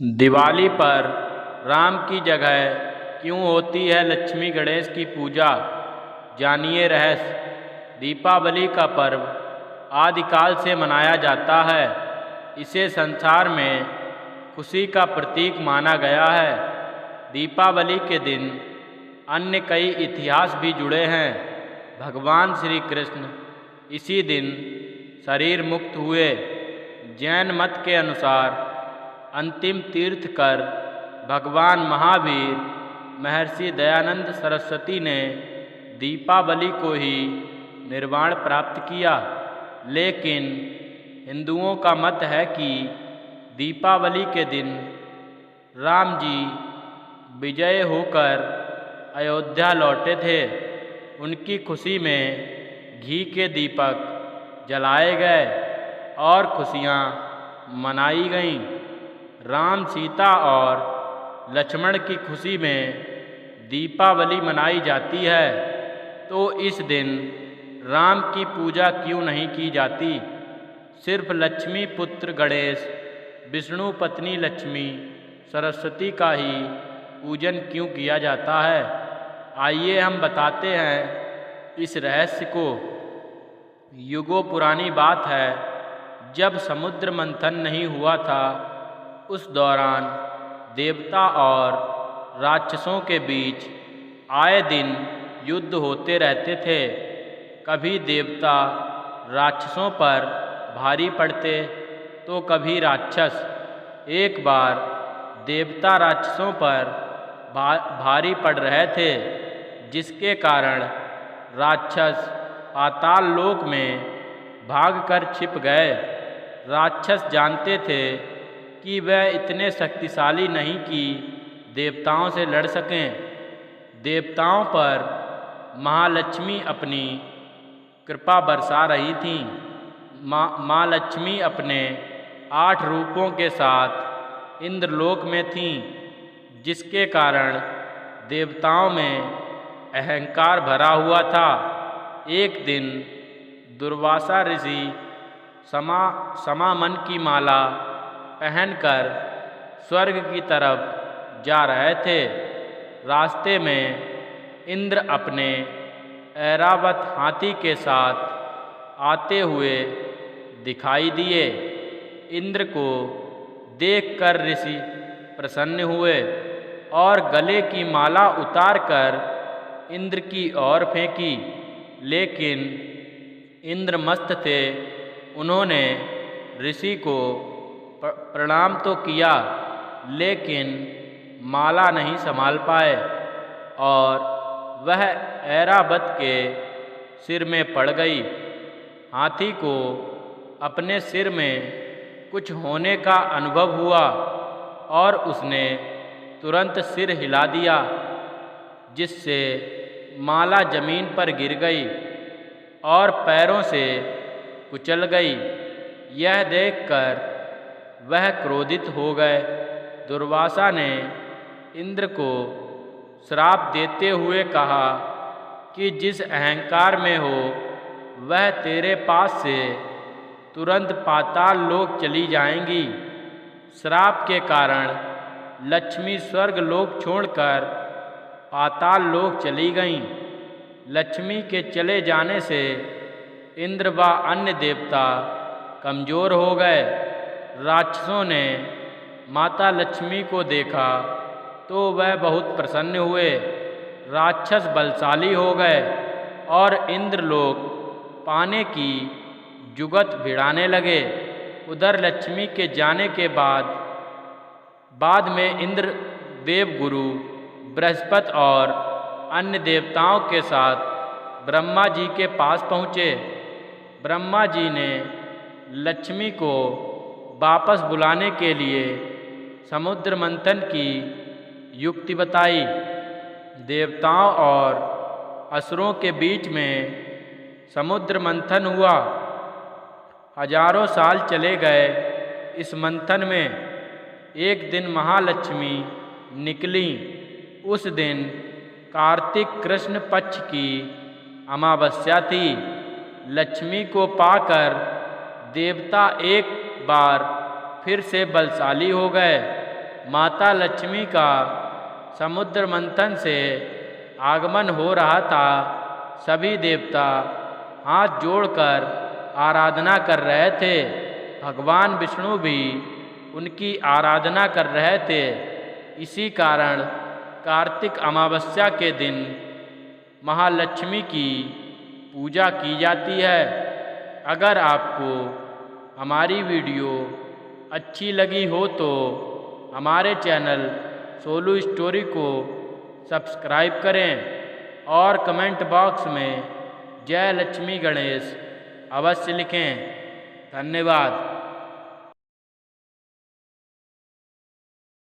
दिवाली पर राम की जगह क्यों होती है लक्ष्मी गणेश की पूजा? जानिए रहस्य। दीपावली का पर्व आदिकाल से मनाया जाता है। इसे संसार में खुशी का प्रतीक माना गया है। दीपावली के दिन अन्य कई इतिहास भी जुड़े हैं। भगवान श्री कृष्ण इसी दिन शरीर मुक्त हुए। जैन मत के अनुसार अंतिम तीर्थ कर भगवान महावीर महर्षि दयानंद सरस्वती ने दीपावली को ही निर्वाण प्राप्त किया। लेकिन हिंदुओं का मत है कि दीपावली के दिन राम जी विजय होकर अयोध्या लौटे थे। उनकी खुशी में घी के दीपक जलाए गए और खुशियाँ मनाई गईं। राम, सीता और लक्ष्मण की खुशी में दीपावली मनाई जाती है। तो इस दिन राम की पूजा क्यों नहीं की जाती? सिर्फ लक्ष्मी पुत्र गणेश, विष्णु पत्नी लक्ष्मी, सरस्वती का ही पूजन क्यों किया जाता है? आइए हम बताते हैं इस रहस्य को। युगों पुरानी बात है, जब समुद्र मंथन नहीं हुआ था, उस दौरान देवता और राक्षसों के बीच आए दिन युद्ध होते रहते थे। कभी देवता राक्षसों पर भारी पड़ते तो कभी राक्षस। एक बार देवता राक्षसों पर भारी पड़ रहे थे, जिसके कारण राक्षस पाताल लोक में भागकर छिप गए। राक्षस जानते थे कि वह इतने शक्तिशाली नहीं कि देवताओं से लड़ सकें। देवताओं पर महालक्ष्मी अपनी कृपा बरसा रही थीं। माँ लक्ष्मी अपने 8 रूपों के साथ इंद्रलोक में थीं, जिसके कारण देवताओं में अहंकार भरा हुआ था। एक दिन दुर्वासा ऋषि समामन की माला पहनकर स्वर्ग की तरफ जा रहे थे। रास्ते में इंद्र अपने ऐरावत हाथी के साथ आते हुए दिखाई दिए। इंद्र को देखकर ऋषि प्रसन्न हुए और गले की माला उतारकर इंद्र की ओर फेंकी। लेकिन इंद्र मस्त थे। उन्होंने ऋषि को प्रणाम तो किया, लेकिन माला नहीं संभाल पाए और वह ऐरावत के सिर में पड़ गई। हाथी को अपने सिर में कुछ होने का अनुभव हुआ और उसने तुरंत सिर हिला दिया, जिससे माला जमीन पर गिर गई और पैरों से कुचल गई। यह देखकर वह क्रोधित हो गए। दुर्वासा ने इंद्र को श्राप देते हुए कहा कि जिस अहंकार में हो वह तेरे पास से तुरंत पाताल लोक चली जाएंगी। श्राप के कारण लक्ष्मी स्वर्ग लोक छोड़कर पाताल लोक चली गईं। लक्ष्मी के चले जाने से इंद्र व अन्य देवता कमज़ोर हो गए। राक्षसों ने माता लक्ष्मी को देखा तो वह बहुत प्रसन्न हुए। राक्षस बलशाली हो गए और इंद्रलोक पाने की जुगत भिड़ाने लगे। उधर लक्ष्मी के जाने के बाद में इंद्र देवगुरु बृहस्पति और अन्य देवताओं के साथ ब्रह्मा जी के पास पहुँचे। ब्रह्मा जी ने लक्ष्मी को वापस बुलाने के लिए समुद्र मंथन की युक्ति बताई। देवताओं और असुरों के बीच में समुद्र मंथन हुआ। हजारों साल चले गए इस मंथन में। एक दिन महालक्ष्मी निकली। उस दिन कार्तिक कृष्ण पक्ष की अमावस्या थी। लक्ष्मी को पाकर देवता एक बार फिर से बलशाली हो गए। माता लक्ष्मी का समुद्र मंथन से आगमन हो रहा था, सभी देवता हाथ जोड़कर आराधना कर रहे थे। भगवान विष्णु भी उनकी आराधना कर रहे थे। इसी कारण कार्तिक अमावस्या के दिन महालक्ष्मी की पूजा की जाती है। अगर आपको हमारी वीडियो अच्छी लगी हो तो हमारे चैनल सोलू स्टोरी को सब्सक्राइब करें और कमेंट बॉक्स में जय लक्ष्मी गणेश अवश्य लिखें। धन्यवाद।